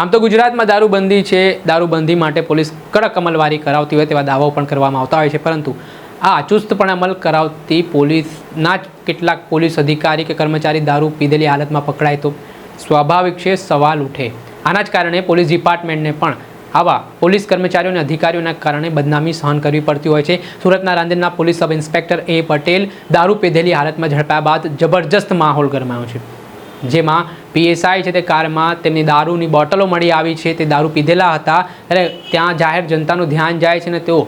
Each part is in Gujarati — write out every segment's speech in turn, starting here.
આમ તો ગુજરાતમાં દારૂબંધી છે, દારૂબંધી માટે પોલીસ કડક અમલવારી કરાવતી હોય તેવા દાવાઓ પણ કરવામાં આવતા હોય છે, પરંતુ આ ચુસ્તપણે અમલ કરાવતી પોલીસના જ કેટલાક પોલીસ અધિકારી કે કર્મચારી દારૂ પીધેલી હાલતમાં પકડાય તો સ્વાભાવિક છે સવાલ ઉઠે। આના જ કારણે પોલીસ ડિપાર્ટમેન્ટને પણ આવા પોલીસ કર્મચારીઓ અને અધિકારીઓના કારણે બદનામી સહન કરવી પડતી હોય છે। સુરતના રાંદેરના police sub inspector A Patel દારૂ પીધેલી હાલતમાં ઝડપાયા બાદ જબરજસ્ત માહોલ ગરમાયો છે, જેમાં પીએસઆઈ છે તે કારમાં તેમની દારૂની બોટલો મળી આવી છે। તે દારૂ પીધેલા હતા ત્યારે ત્યાં જાહેર જનતાનું ધ્યાન જાય છે અને તેઓ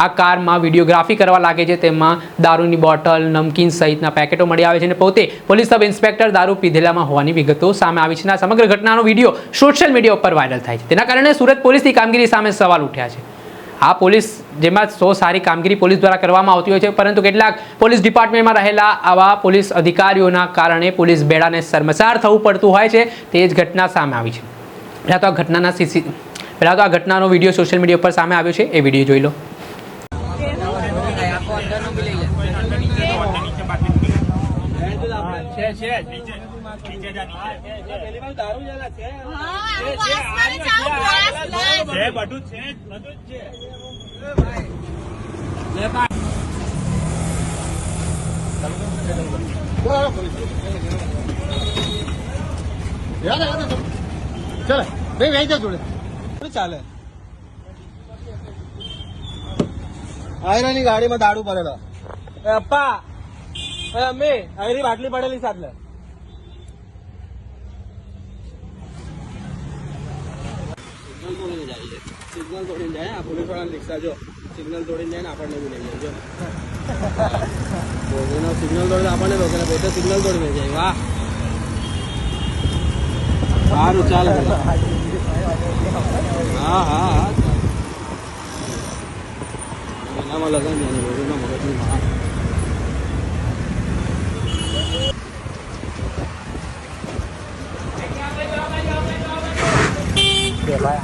આ કારમાં વિડીયોગ્રાફી કરવા લાગે છે। તેમાં દારૂની બોટલ, નમકીન સહિતના પેકેટો મળી આવે છે અને પોતે પોલીસ સબ ઇન્સ્પેક્ટર દારૂ પીધેલામાં હોવાની વિગતો સામે આવી છે। આ સમગ્ર ઘટનાનો વિડીયો સોશિયલ મીડિયા ઉપર વાયરલ થાય છે, તેના કારણે સુરત પોલીસની કામગીરી સામે સવાલ ઉઠ્યા છે। આ પોલીસ જેમાં સારી કામગીરી પોલીસ દ્વારા કરવામાં આવતી હોય છે, પરંતુ કેટલાક પોલીસ ડિપાર્ટમેન્ટમાં રહેલા આવા પોલીસ અધિકારીઓના કારણે પોલીસ બેડાને શર્મસાર થવું પડતું હોય છે। તે જ ઘટના સામે આવી છે। પહેલાં તો આ ઘટનાનો વિડીયો સોશિયલ મીડિયા પર સામે આવ્યો છે, એ વિડીયો જોઈ લો। चले भाई वही जा जोड़े चाले आयरानी गाड़ी में दारू पड़ेला अप्पा अम्मी आयरी बाटली पड़ेली साथ ले सिग्नल तोड़ी जाए पुलिस वाला रिक्शा जो सिग्नल तोड़ी जाए आपने भी नहीं जाए सिग्नल तोड़े आपने रोके पोते सिग्नल तोड़ी जाए वाह सारू चाल हाँ हाँ એનામાં લગન રોજના મગજની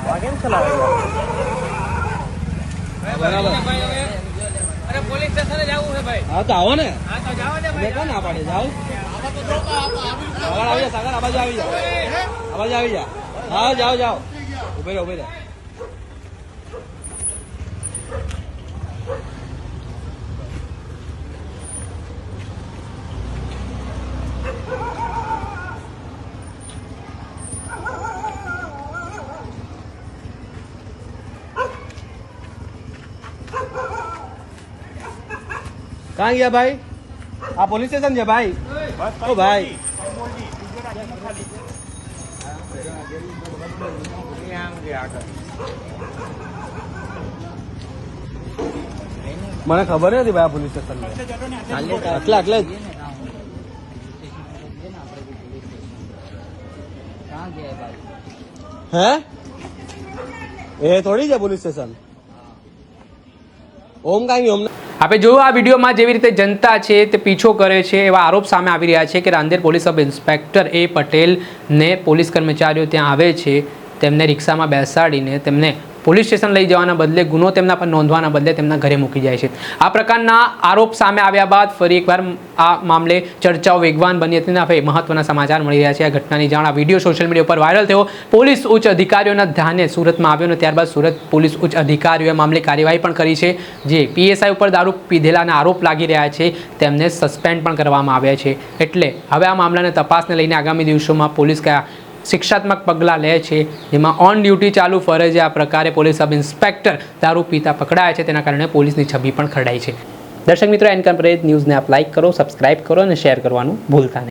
માં કેમ ચલાવે બરાબર અરે પોલીસ સ્ટેશને જવું છે ભાઈ હા તો આવો ને હા તો જાઓ ને ભાઈ કોણ ના પાડે જાઓ આગળ આવી જા સાગર આબાજ આવી જા આબાજ આવી જા હા જાઓ જાઓ ઉભે રહો ઉભે રહો कहाँ गया भाई? आप पुलिस स्टेशन गया भाई? ओ भाई મને ખબર નથી ભાઈ પોલીસ સ્ટેશન આટલા આટલા હે એ થોડી છે પોલીસ સ્ટેશન ઓમ કાંઈ ઓમ આપણે જોયું આ વિડીયોમાં જેવી રીતે જનતા છે તે પીછો કરે છે એવા આરોપ સામે આવી રહ્યા છે કે રાંદેર પોલીસ સબ ઇન્સ્પેક્ટર એ પટેલને પોલીસ કર્મચારીઓ ત્યાં આવે છે, તેમને રિક્ષામાં બેસાડીને તેમને પોલીસ સ્ટેશન લઈ જવાના બદલે ગુનો તેમના પર નોંધવાના બદલે તેમના ઘરે મૂકી જાય છે। આ પ્રકારના આરોપ સામે આવ્યા બાદ ફરી એકવાર આ મામલે ચર્ચાઓ વેગવાન બની હતી અને હવે મહત્વના સમાચાર મળી રહ્યા છે। આ ઘટનાની જાણ આ વિડીયો સોશિયલ મીડિયા પર વાયરલ થયો, પોલીસ ઉચ્ચ અધિકારીઓના ધ્યાને સુરતમાં આવ્યો અને ત્યારબાદ સુરત પોલીસ ઉચ્ચ અધિકારીઓએ મામલે કાર્યવાહી પણ કરી છે। જે પીએસઆઈ ઉપર દારૂ પીધેલાના આરોપ લાગી રહ્યા છે તેમને સસ્પેન્ડ પણ કરવામાં આવ્યા છે। એટલે હવે આ મામલાને તપાસને લઈને આગામી દિવસોમાં પોલીસ કયા શિક્ષાત્મક પગલાં લે છે, જેમાં ઓન ડ્યુટી ચાલુ ફરજે આ પ્રકારે પોલીસ સબ ઇન્સ્પેક્ટર દારૂ પીતા પકડાયા છે, તેના કારણે પોલીસની છબી પણ ખરડાઈ છે। દર્શક મિત્રો, એનકમ પ્રેસ ન્યૂઝને આપ લાઇક કરો, સબસ્ક્રાઇબ કરો અને શેર કરવાનું ભૂલતા નહીં।